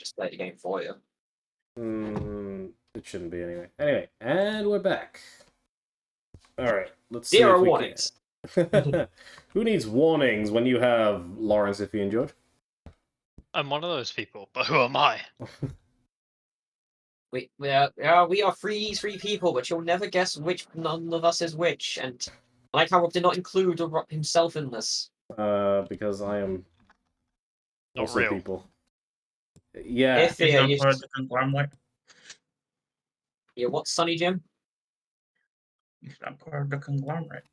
just play the game for you. It shouldn't be anyway. Anyway, and we're back. Alright, let's see. Zero if we warnings. Can. Who needs warnings when you have Lawrence, Iffy, and George? I'm one of those people, but who am I? We are three people, but you'll never guess which none of us is which. And I like how Rob did not include himself in this. Because I am Not also real. people. Yeah. If He's not part of the conglomerate. Yeah, what's Sonny Jim? He's not part of the conglomerate.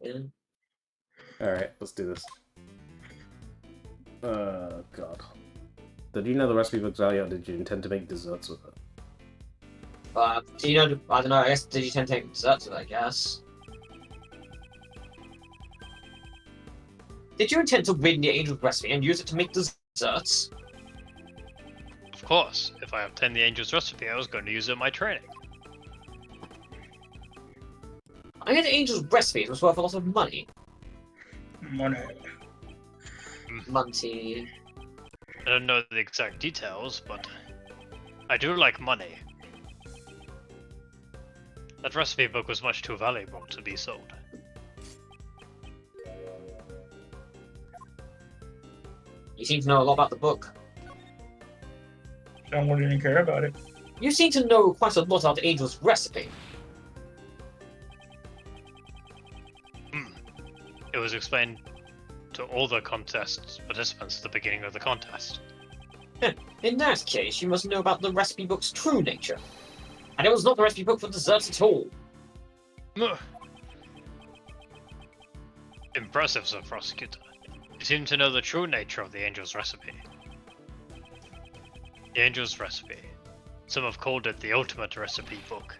Yeah. Alright, let's do this. God. Did you know the recipe book's out yet? Did you intend to make desserts with it? Do you know? I don't know. I guess did you tend to take desserts with it? I guess. Did you intend to win the Angel's recipe and use it to make desserts? Of course, if I obtained the Angel's recipe, I was going to use it in my training. I heard the Angel's recipe was worth a lot of money. Money. Money. I don't know the exact details, but I do like money. That recipe book was much too valuable to be sold. You seem to know a lot about the book. Someone didn't care about it. You seem to know quite a lot about the Angel's recipe. It was explained to all the contest participants at the beginning of the contest. In that case, you must know about the recipe book's true nature. And it was not the recipe book for desserts at all. Impressive, Sir Prosecutor. You seem to know the true nature of the Angel's recipe. The Angel's recipe. Some have called it the ultimate recipe book.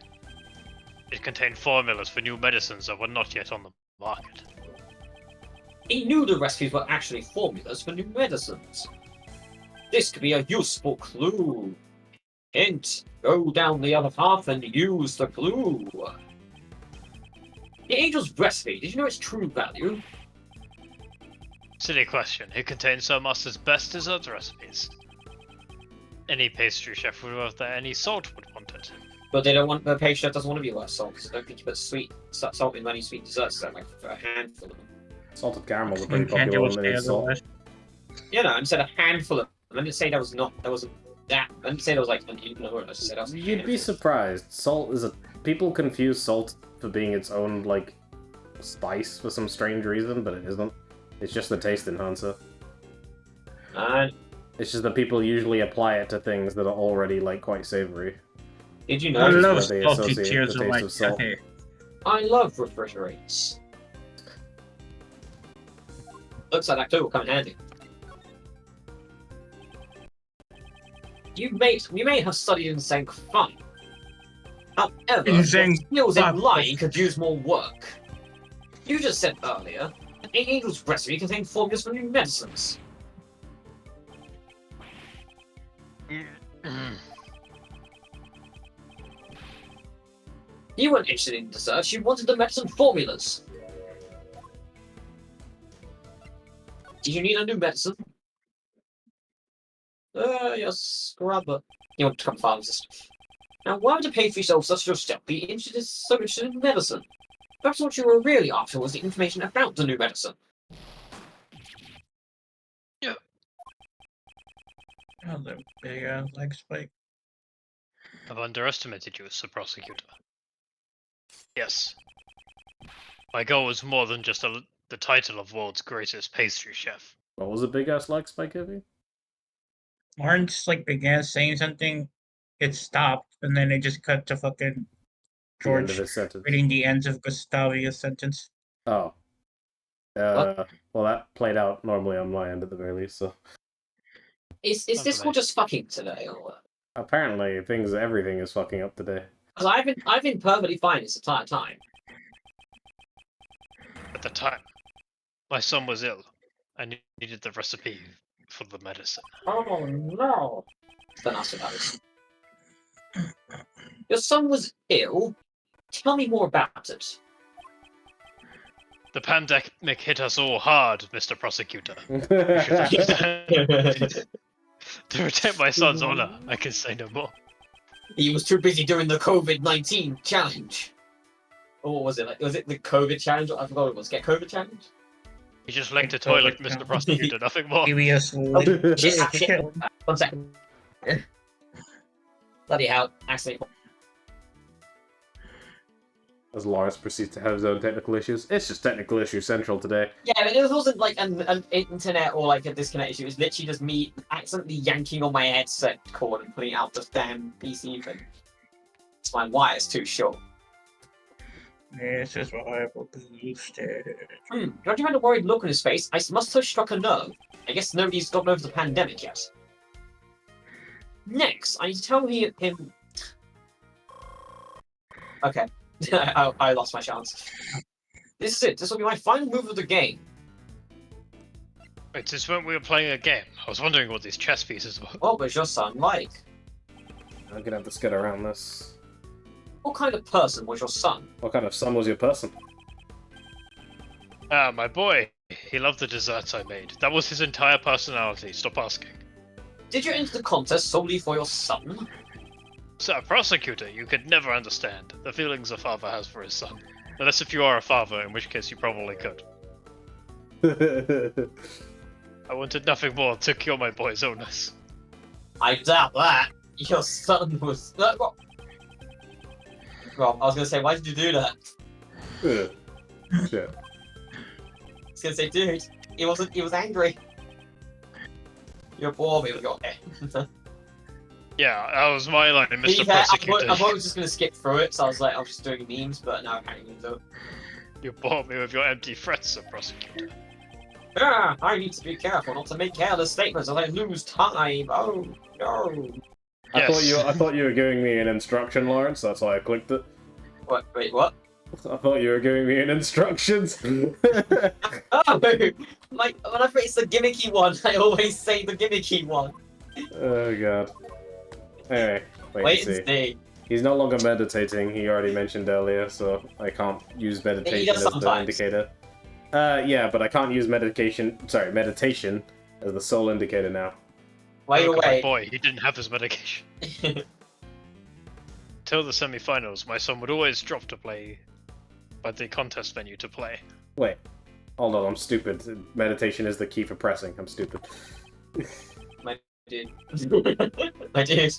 It contained formulas for new medicines that were not yet on the market. He knew the recipes were actually formulas for new medicines. This could be a useful clue. Hint, go down the other path and use the clue. The Angel's recipe, did you know its true value? Silly question. It contains Sir Master's best dessert recipes. Any pastry chef would have that any salt would want it. But they don't want, the pastry chef doesn't want to be less salt, because I don't think you put salt in many sweet desserts, so like for a handful of them. Salted caramel was pretty popular when it salt. Yeah, no, I said a handful of them. I didn't say that wasn't that. I didn't say that was like an I just said that was a You'd be handful. surprised. Salt is people confuse salt for being its own, like, spice for some strange reason, but it isn't. It's just the taste enhancer. It's just that people usually apply it to things that are already, like, quite savory. Did you I know? love they salty associate tears the of taste my of salt. cafe. I love refrigerators. Looks like that too will come in handy. We may have studied in sync fine. However, In your sync skills in fuck. lying could use more work. You just said earlier that the Angel's recipe contained formulas for new medicines. You weren't interested in desserts, you wanted the medicine formulas. Did you need a new medicine? Yes, scrubber. You want to become pharmacist. Now, why would a pastry shelf such as yourself be so interested in medicine? Perhaps what you were really after was the information about the new medicine. Oh, the big ass leg spike. I've underestimated you, Sir Prosecutor. Yes. My goal was more than just the title of world's greatest pastry chef. What was a big ass like Spike Heavy? Lawrence like began saying something, it stopped, and then it just cut to fucking The end of George his sentence. reading the ends of Gustavia's sentence. Oh. What? Well, that played out normally on my end at the very least, so. Is this all just fucking today, or what? Apparently, everything is fucking up today. Because I've been perfectly fine this entire time. At the time, my son was ill. I needed the recipe for the medicine. Oh no! Don't ask about this. Your son was ill? Tell me more about it. The pandemic hit us all hard, Mr. Prosecutor. You should understand. To protect my son's honor, I can say no more. He was too busy doing the COVID-19 challenge. Or what was it? Like, was it the COVID challenge? I forgot what it was. Get COVID challenge? He just licked a toilet, Mr. Prosecutor, nothing more. Previous Shit. 1 second. Bloody hell. Accidentally. As Lawrence proceeds to have his own technical issues. It's just technical issue central today. Yeah, but it wasn't like an internet or like a disconnect issue. It was literally just me accidentally yanking on my headset cord and putting out this damn PC thing. It's my wire's too short. This is what I will boosted. Don't you find a worried look on his face? I must have struck a nerve. I guess nobody's gotten over the pandemic yet. Next, I need to tell him... Okay. I lost my chance. This is it. This will be my final move of the game. Wait, since when we were playing a game? I was wondering what these chess pieces were. What was your son like? I'm gonna have to skid around this. What kind of person was your son? What kind of son was your person? Ah, my boy. He loved the desserts I made. That was his entire personality. Stop asking. Did you enter the contest solely for your son? Sir Prosecutor, you could never understand the feelings a father has for his son. Unless if you are a father, in which case you probably could. I wanted nothing more to cure my boy's illness. I doubt that. Your son was... Rob, I was going to say, why did you do that? Shit. I was going to say, dude, he was angry. You bore me with your head. Yeah, that was my line, To be Mr. fair, Prosecutor. I thought I was just going to skip through it, so I was like, I was just doing memes, but now I can't even do it. You bore me with your empty threats, Sir Prosecutor. Ah, I need to be careful not to make careless statements or I lose time. Oh, no. I Yes. thought you were giving me an instruction, Lawrence. That's why I clicked it. What? Wait, what? I thought you were giving me an instructions. Oh, like, whenever it's the gimmicky one, I always say the gimmicky one. Oh god. Anyway, Wait and see. and see. He's no longer meditating. He already mentioned earlier, so I can't use meditation does as the sometimes. indicator. Yeah, but I can't use meditation as the sole indicator now. Wait, Look at my wait. boy, he didn't have his medication. Till the semi-finals, my son would always drop to play by the contest venue to play. Wait. Hold on, I'm stupid. Meditation is the key for pressing. I'm stupid. My dude. My dude.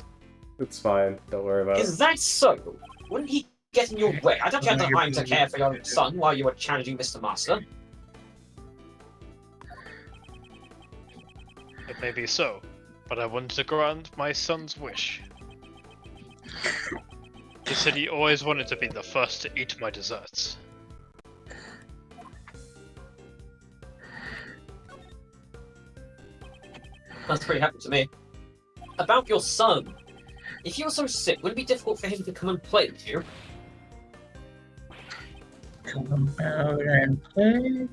It's fine. Don't worry about it. Is that so? Wouldn't he get in your way? I thought you had the time to care for your son while you were challenging Mr. Master. It may be so, but I wanted to grant my son's wish. He said he always wanted to be the first to eat my desserts. That's pretty happy to me. About your son. If you were so sick, would it be difficult for him to come and play with you? Come out and play.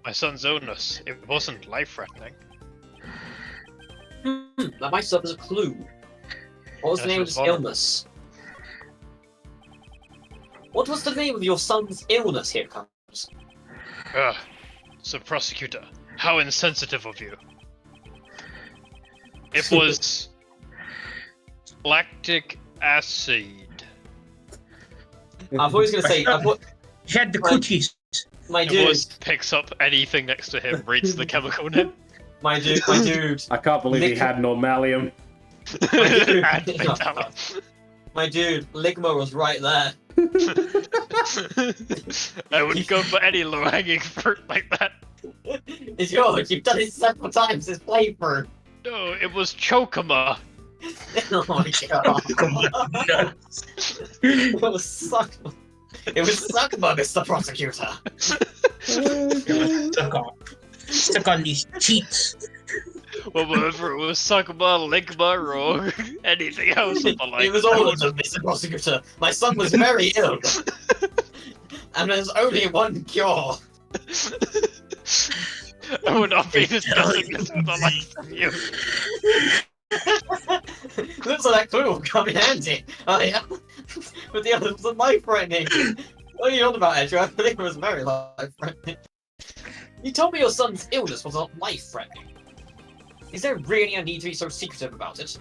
My son's illness, it wasn't life-threatening. That might serve as a clue. What was the Yes, name it of was his one. illness? What was the name of your son's illness? Here it comes. Ugh, Sir Prosecutor, how insensitive of you. It was lactic acid. I thought he was going to say, I thought, He had the cookies. my It dude, was picks up anything next to him, reads the chemical name. my dude, I can't believe he had normalium. And fatality. my dude, Ligma was right there. I would go for any low-hanging fruit like that. It's yours. You've done it several times this playthrough. No, it was Chokama. Oh my god. Come on, nuts. It was Suckma. It was Suckma, Mr. Prosecutor. Stuck on these cheats. Well, whether it was Sakuma, Ligma, or anything else of the like. It was all of them, Mr. Prosecutor. My son was very ill. And there's only one cure. I would not be discussing this with the likes of you. Looks like that clue will come in handy. Oh yeah. But the other was life-threatening. What are you on about, Edgar? I think it was very life-threatening. You told me your son's illness was not life-threatening. Is there really a need to be so secretive about it?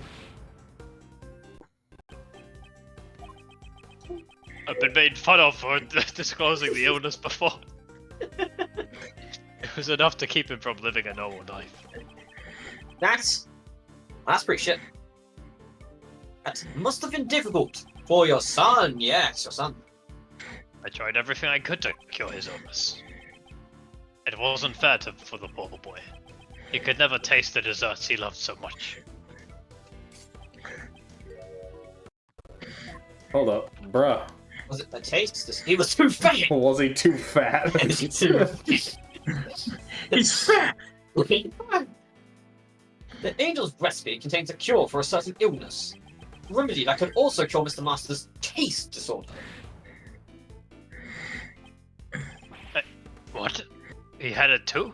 I've been made fun of for disclosing the illness before. It was enough to keep him from living a normal life. That's pretty shit. That must have been difficult for your son. Yes, your son. I tried everything I could to cure his illness. It wasn't fair for the poor boy. He could never taste the desserts he loved so much. Hold up, bruh. Was it the taste? He was too fat. Was he too fat? He's fat! The angel's recipe contains a cure for a certain illness. A remedy that could also cure Mr. Master's taste disorder. What? He had it too?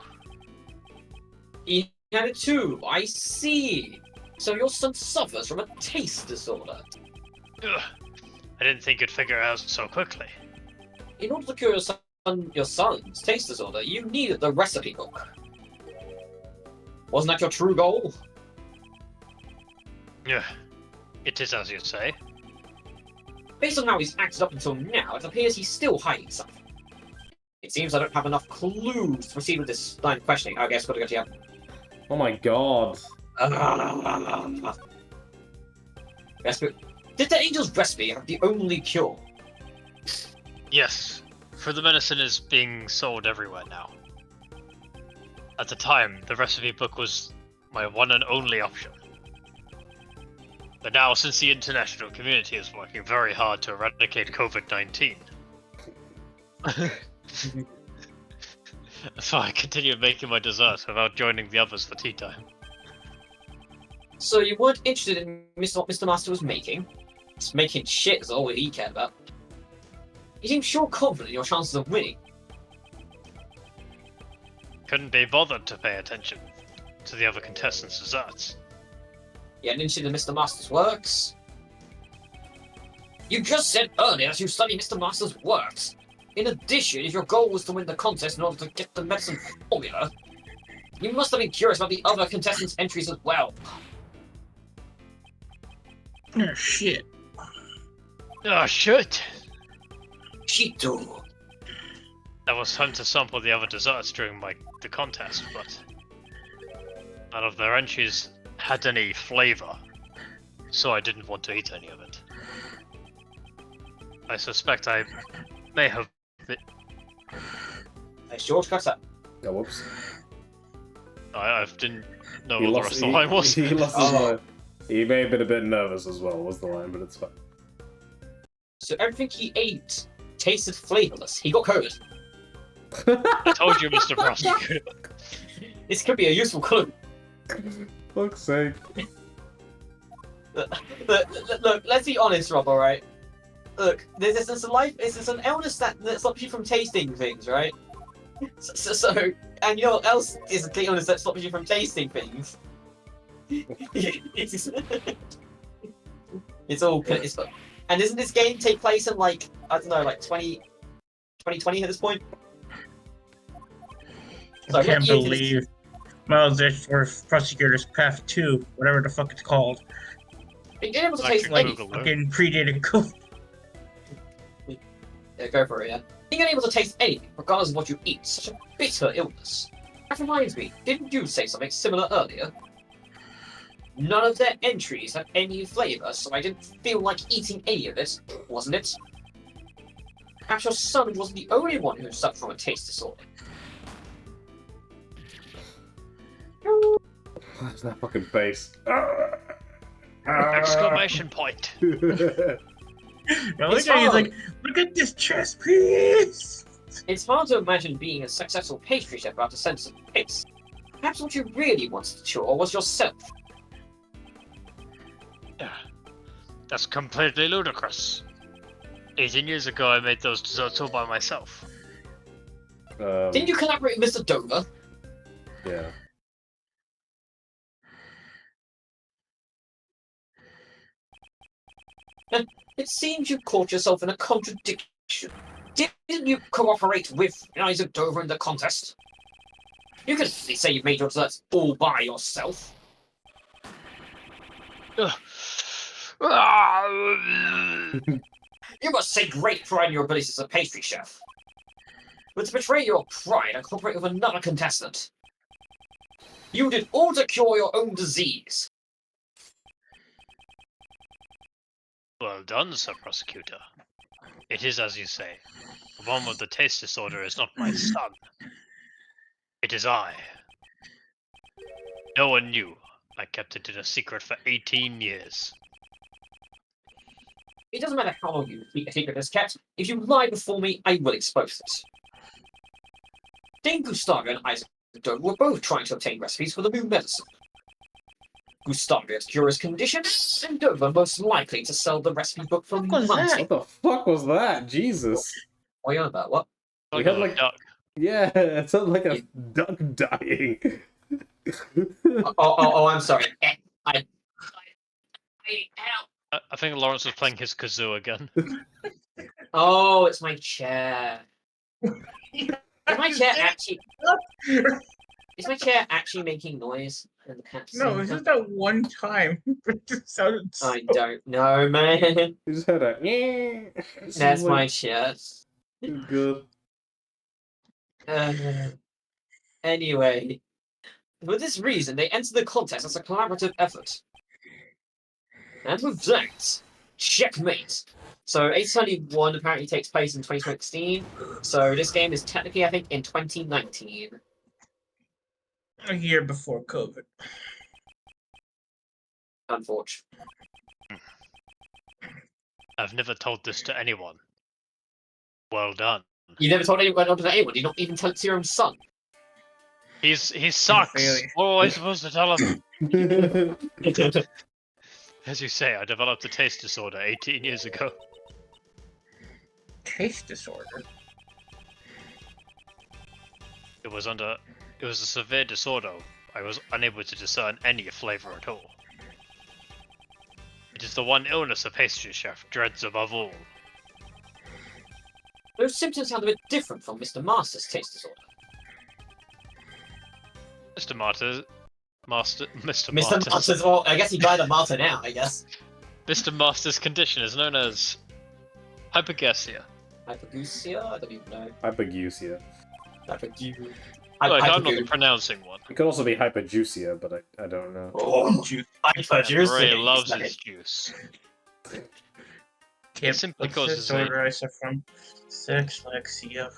He had it too. I see. So your son suffers from a taste disorder. Ugh. I didn't think you'd figure it out so quickly. In order to cure your son's taste disorder, you needed the recipe book. Wasn't that your true goal? Yeah, it is as you say. Based on how he's acted up until now, it appears he's still hiding something. It seems I don't have enough clues to proceed with this line of questioning. I guess we'll go to you. Oh my god. Did the angel's recipe have the only cure? Yes, for the medicine is being sold everywhere now. At the time, the recipe book was my one and only option. But now, since the international community is working very hard to eradicate COVID-19, so I continue making my desserts without joining the others for tea time. So you weren't interested in what Mr. Master was making? Just making shit is all he cared about. You seem sure confident in your chances of winning. Couldn't be bothered to pay attention to the other contestants' desserts. You hadn't interested in Mr. Master's works? You just said earlier that you study Mr. Master's works. In addition, if your goal was to win the contest in order to get the medicine formula, you must have been curious about the other contestants' entries as well. Oh, shit. Oh shit! Cheeto. I was trying to sample the other desserts during the contest, but none of their entries had any flavor, so I didn't want to eat any of it. I suspect I may have been... Thanks, George. Cuts up. Oh, whoops. I didn't know He what the lost, rest of the line was. He lost his line. He may have been a bit nervous as well, was the line, but it's fine. So everything he ate tasted flavorless. He got COVID. I told you, Mr. Prosecutor. This could be a useful clue. Fuck's sake. Look, let's be honest, Rob, alright? Look, this is an illness that stops you from tasting things, right? So and you know what else is an illness that stops you from tasting things? It's all... And doesn't this game take place in, like, I don't know, like 2020 at this point? I can't believe Miles for Prosecutor's Path 2, whatever the fuck it's called. Being able to Like taste Google, anything. Fucking predated COVID. Yeah, go for it, yeah. Being unable to taste anything, regardless of what you eat, such a bitter illness. That reminds me, didn't you say something similar earlier? None of their entries had any flavour, so I didn't feel like eating any of it, wasn't it? Perhaps your son wasn't the only one who suffered from a taste disorder. What's that fucking face? Exclamation point. The other It's guy is hard. like, look at this chess piece! It's hard to imagine being a successful pastry chef without a sense of taste. Perhaps what you really wanted to cure was yourself. That's completely ludicrous. 18 years ago, I made those desserts all by myself. Didn't you collaborate with Mr. Dover? Yeah. It seems you caught yourself in a contradiction. Didn't you cooperate with Isaac Dover in the contest? You could easily say you made your desserts all by yourself. You must take great pride in your abilities as a pastry chef. But to betray your pride and cooperate with another contestant, you did all to cure your own disease. Well done, Sir Prosecutor. It is as you say. The one with the taste disorder is not my son. It is I. No one knew. I kept it in a secret for 18 years. It doesn't matter how long you keep a secret is kept. If you lie before me, I will expose it. Dame Gustavia and Isaac Doe were both trying to obtain recipes for the new medicine. Gustavia's curious condition, and Doe were most likely to sell the recipe book for What was months. that? What the fuck was that? Jesus. What are you on about? What? We Like had a like- duck. Yeah, it sounded like a duck dying. Oh, I'm sorry. I help. I think Lawrence was playing his kazoo again. Oh, it's my chair. Is my chair actually? Is my chair actually making noise? And the cat's No, it's just that one time. It just sounded so... I don't know, man. You just had a. This That's is my like- chair. Good. Anyway, for this reason, they entered the contest as a collaborative effort. And with that, checkmate. So Ace Attorney 1 apparently takes place in 2016. So this game is technically, I think, in 2019. A year before COVID. Unfortunately. I've never told this to anyone. Well done. You never told anyone to anyone. You not even tell it to your own son. He sucks. failure. What am I supposed to tell him? As you say, I developed a taste disorder 18 years ago. Taste disorder? It was a severe disorder. I was unable to discern any flavor at all. It is the one illness a pastry chef dreads above all. Those symptoms sound a bit different from Mr. Master's taste disorder. Mr. Masters, Well, I guess he died of Martyr now, I guess. Mr. Master's condition is known as Hyper-Juicier. Hyper-Juicier? I don't even know. Hyper-Juicier. Hyper-Juicier. Look, I'm not the pronouncing one. It could also be Hyper-Juicier, but I don't know. Oh, Hyper-Juicier. Ray loves his juice. Yep, simply what's causes disorder I suffer from? Dyslexia.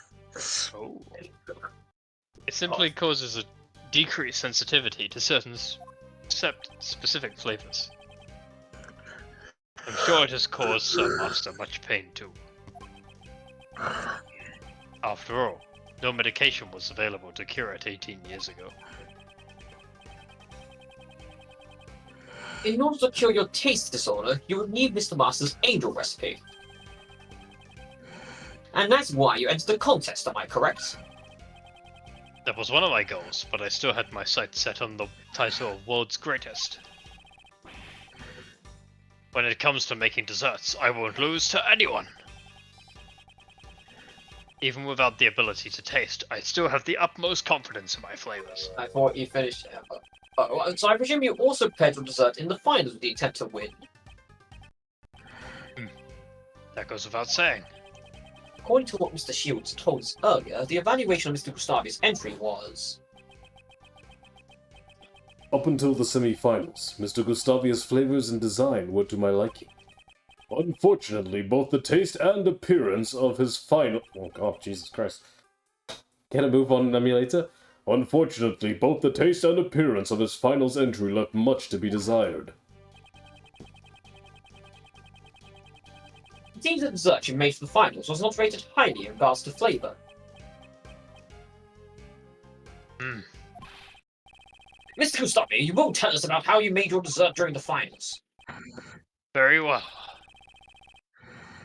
Oh. It simply causes a decreased sensitivity to certain specific flavors. I'm sure it has caused Sir Master much pain too. After all, no medication was available to cure it 18 years ago. In order to cure your taste disorder, you would need Mr. Master's angel recipe. And that's why you entered the contest, am I correct? That was one of my goals, but I still had my sights set on the title of World's Greatest. When it comes to making desserts, I won't lose to anyone. Even without the ability to taste, I still have the utmost confidence in my flavors. I thought you finished it. Oh, so I presume you also prepared your dessert in the finals with the attempt to win. That goes without saying. According to what Mr. Shields told us earlier, the evaluation of Mr. Gustavia's entry was... Up until the semi-finals, Mr. Gustavia's flavors and design were to my liking. Unfortunately, both the taste and appearance of his final... Oh god, Jesus Christ. Can I move on, emulator? Unfortunately, both the taste and appearance of his finals entry left much to be desired. It seems that the dessert you made for the finals was not rated highly in regards to flavour. Mr. Gustavia, you won't tell us about how you made your dessert during the finals. Very well.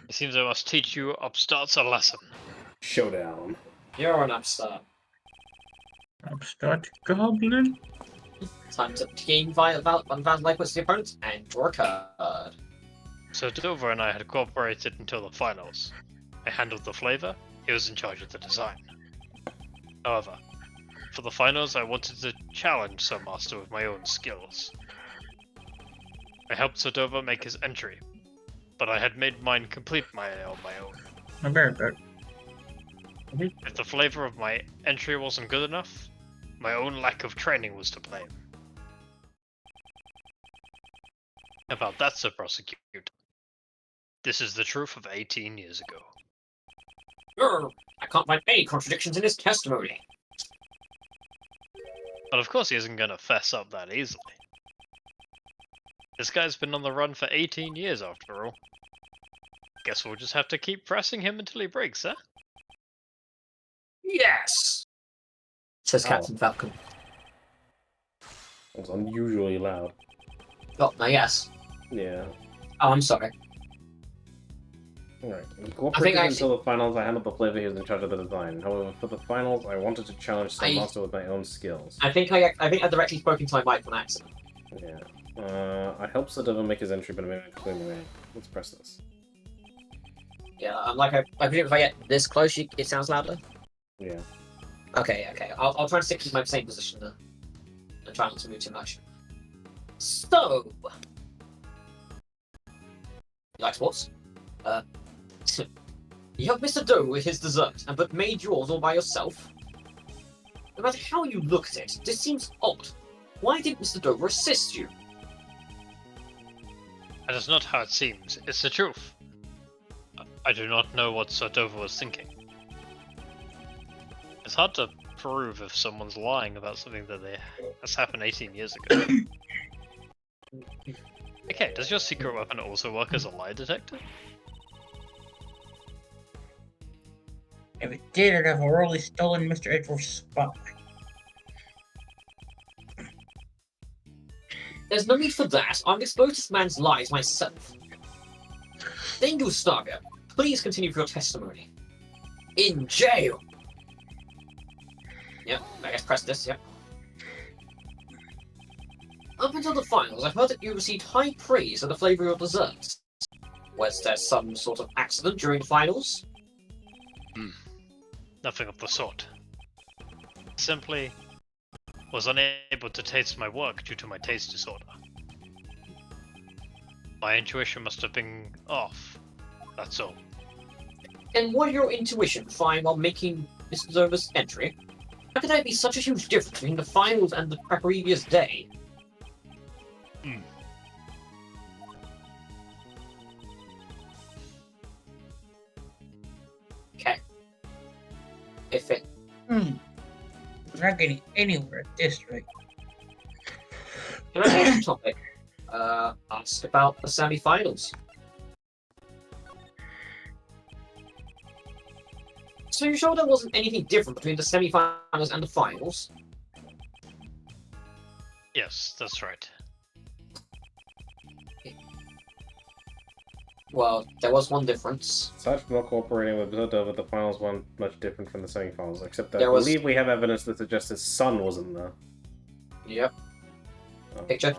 It seems I must teach you upstarts a lesson. Showdown. You're an upstart. Upstart goblin? Time to gain violent likeness to the opponent and draw a card. So Dover and I had cooperated until the finals. I handled the flavor, he was in charge of the design. However, For the finals, I wanted to challenge some master with my own skills. I helped Sodova make his entry, but I had made mine complete on my own. Very good. If the flavor of my entry wasn't good enough, my own lack of training was to blame. About that, Sir Prosecutor. This is the truth of 18 years ago. I can't find any contradictions in his testimony. But of course he isn't going to fess up that easily. This guy's been on the run for 18 years after all. Guess we'll just have to keep pressing him until he breaks, huh? Yes! Says Oh. Captain Falcon. It was unusually loud. Oh, no, yes. Yeah. Oh, I'm sorry. Alright. I think Cooperated actually- until the finals, I handled the flavor, he was in charge of the design. However, for the finals, I wanted to challenge some master with my own skills. I think I directly spoke into my mic on accident. Yeah. I helped Sodova make his entry, but I made it clear my way. Let's press this. Yeah, I presume if I get this close, it sounds louder? Yeah. Okay. I'll try and stick to my same position then. And try not to move too much. So... You like sports? You helped Mr. Doe with his dessert, but made yours all by yourself? No matter how you look at it, this seems odd. Why didn't Mr. Doe assist you? That is not how it seems. It's the truth. I do not know what Sodova was thinking. It's hard to prove if someone's lying about something that's happened 18 years ago. Okay, does your secret weapon also work as a lie detector? If it did, I'd have already stolen Mr. Edward's spotlight. There's no need for that. I've exposed this man's lies myself. Then, Gustavia, please continue with your testimony. In jail! Yep, I guess press this, yep. Up until the finals, I've heard that you received high praise for the flavour of your desserts. Was there some sort of accident during the finals? Nothing of the sort. Simply was unable to taste my work due to my taste disorder. My intuition must have been off. That's all. And what did your intuition find while making Mr. Zova's entry? How could there be such a huge difference between the finals and the previous day? Okay. If it... We're not getting anywhere at this rate. Can I change the topic? Ask about the semi-finals. So you sure there wasn't anything different between the semi-finals and the finals? Yes, that's right. Well, there was one difference. Aside from not cooperating with Sodova, the finals weren't much different from the semi-finals, except that There I was- believe we have evidence that suggests his son wasn't there. Yep. Picture?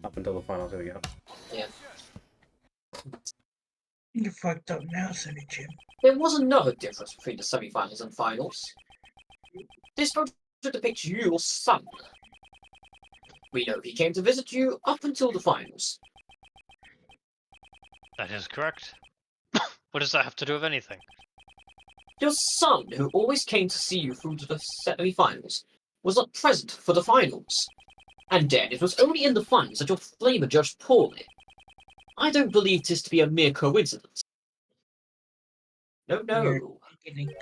Up until the finals, here we go. Yeah. You're fucked up now, Sonny Jim. There was another difference between the semi-finals and finals. This photo depicts your son. We know he came to visit you up until the finals. That is correct. What does that have to do with anything? Your son, who always came to see you through to the semi-finals, was not present for the finals. And then it was only in the finals that your flamer judged poorly. I don't believe this to be a mere coincidence. No. Getting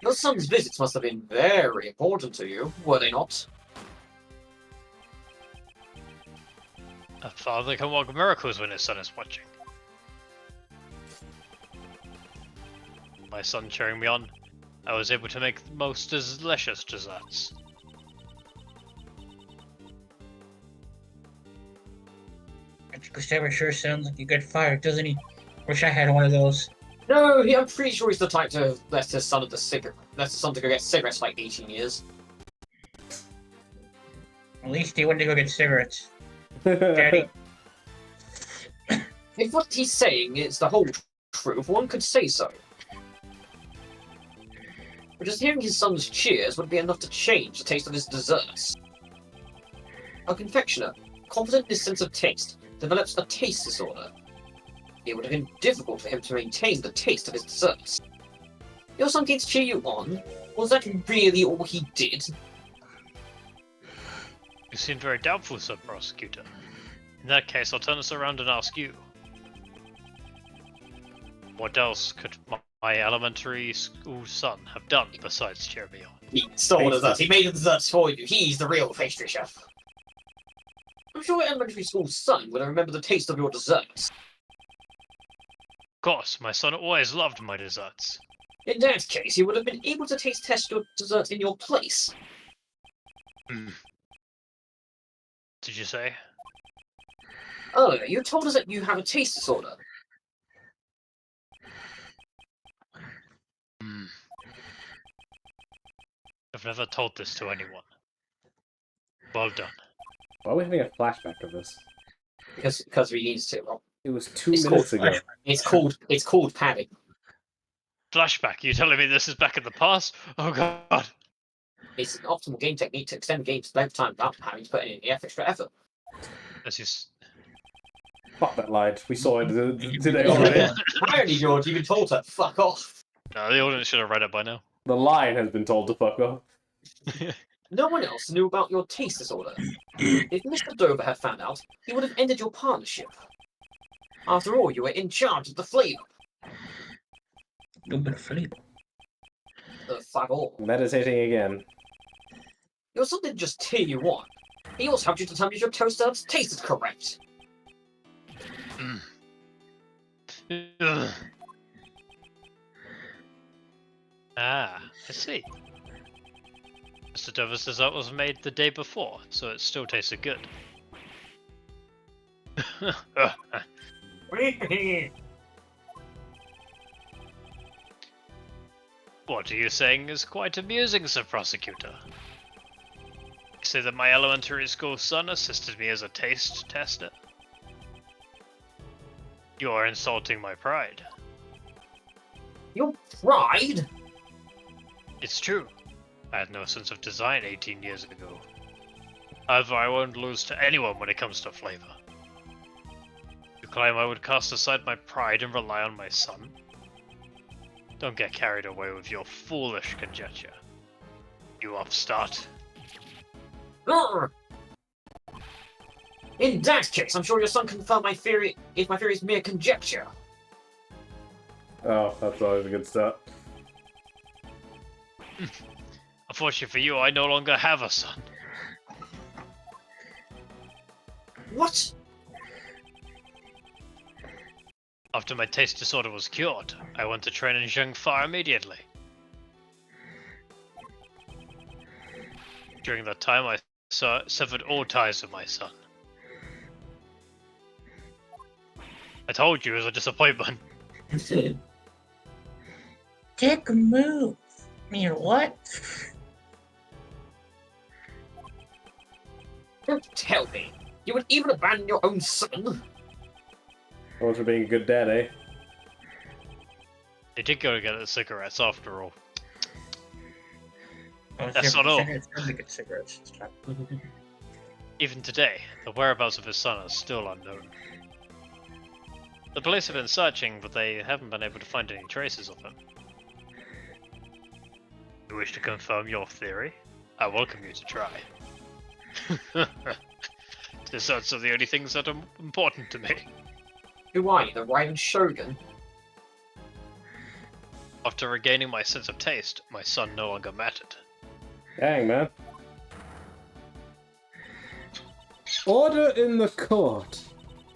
Your son's visits must have been very important to you, were they not? A father can work miracles when his son is watching. My son cheering me on, I was able to make the most delicious desserts. Gustavo sure sounds like a good fighter, doesn't he? Wish I had one of those. No, I'm pretty sure he's the type to let his son to go get cigarettes for like 18 years. At least he went to go get cigarettes. Daddy. If what he's saying is the whole truth, one could say so. but just hearing his son's cheers would be enough to change the taste of his desserts. A confectioner, confident in his sense of taste, develops a taste disorder. It would have been difficult for him to maintain the taste of his desserts. Your son came to cheer you on? Was that really all he did? You seem very doubtful, Sir Prosecutor. In that case, I'll turn this around and ask you. What else could my elementary school son have done besides cheer me on? He stole desserts. He made the desserts for you. He's the real pastry chef. I'm sure your elementary school son would have remembered the taste of your desserts. Of course, my son always loved my desserts. In that case, he would have been able to taste test your dessert in your place. Did you say? Earlier, you told us that you have a taste disorder. I've never told this to anyone. Well done. Why are we having a flashback of this? Because we need to. Rob. It was 2 It's minutes called ago. It's called padding. Flashback? You telling me this is back in the past? Oh god. It's an optimal game technique to extend the game's length time without having to put in any extra effort. This is... Fuck that line. We saw it today already. Apparently, George, you've been told to fuck off. No, the audience should have read it by now. The line has been told to fuck off. No one else knew about your taste disorder. If Mr. Dover had found out, he would have ended your partnership. After all, you were in charge of the flavor. No bit of flavor. The fuck all. Meditating again. Your son didn't just tear you on. He also helped you determine if your toast herbs tasted correct. Ah, I see. Mr. Dover's dessert was made the day before, so it still tasted good. What are you saying is quite amusing, Sir Prosecutor. You say that my elementary school son assisted me as a taste tester? You are insulting my pride. Your pride? It's true. I had no sense of design 18 years ago. However, I won't lose to anyone when it comes to flavor. You claim I would cast aside my pride and rely on my son? Don't get carried away with your foolish conjecture. You upstart. Urgh. In that case, I'm sure your son confirmed my theory if my theory is mere conjecture. Oh, that's always a good start. Unfortunately for you, I no longer have a son. What? After my taste disorder was cured, I went to train in Zhengfa immediately. During that time, I severed all ties with my son. I told you it was a disappointment. Dick move. I mean, what? Don't tell me. You would even abandon your own son? All for being a good dad, eh? They did go to get the cigarettes after all. Oh, That's not all. It's really good cigarettes. Even today, the whereabouts of his son are still unknown. The police have been searching, but they haven't been able to find any traces of him. You wish to confirm your theory? I welcome you to try. Desserts are the only things that are important to me. Who are you, the Raiden Shogun? After regaining my sense of taste, my son no longer mattered. Dang, man. Order in the court.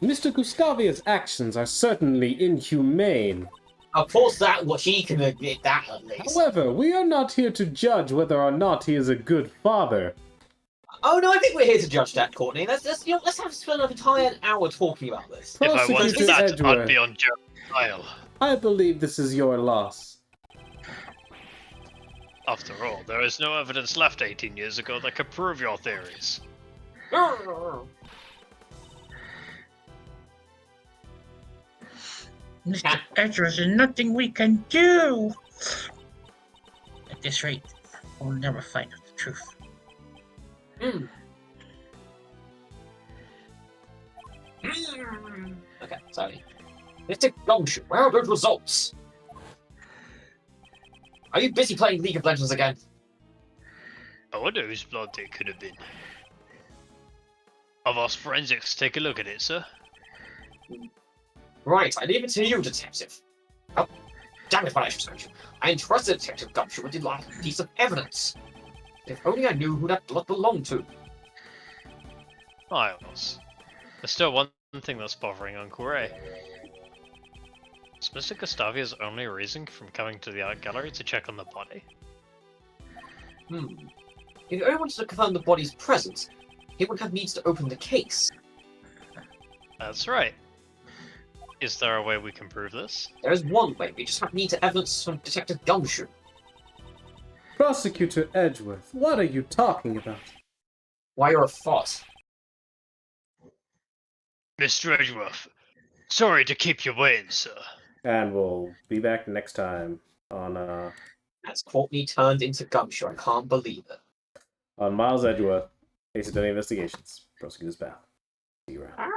Mr. Gustavia's actions are certainly inhumane. Of course he can admit that at least. However, we are not here to judge whether or not he is a good father. Oh no, I think we're here to judge that, Courtney. Let's have spend an entire hour talking about this. If I wanted Prosecutor that, Edgeworth, I'd be on trial. I believe this is your loss. After all, there is no evidence left 18 years ago that could prove your theories. Mr. Edgeworth, there's nothing we can do. At this rate, we'll never find out the truth. Hmm. Okay, sorry. Mr. Gumshoe, where are those results? Are you busy playing League of Legends again? I wonder whose blood it could have been. I've asked forensics to take a look at it, sir. Right, I leave it to you, Detective. Oh, damn it, Financial Search. I entrusted Detective Gumshoe with the last piece of evidence. If only I knew who that blood belonged to. Miles. There's still one thing that's bothering Uncle Ray. Is Mr. Gustavia's only reason from coming to the art gallery to check on the body? If he only wanted to confirm the body's presence, he would have needs to open the case. That's right. Is there a way we can prove this? There is one way, we just need to evidence from Detective Gumshoe. Prosecutor Edgeworth, what are you talking about? Why, you're a farce. Mr. Edgeworth, sorry to keep you waiting, sir. And we'll be back next time on That's Courtney turned into Gumshoe, I can't believe it. Miles Edgeworth, Ace Attorney Investigations, Prosecutor's Path. See you around.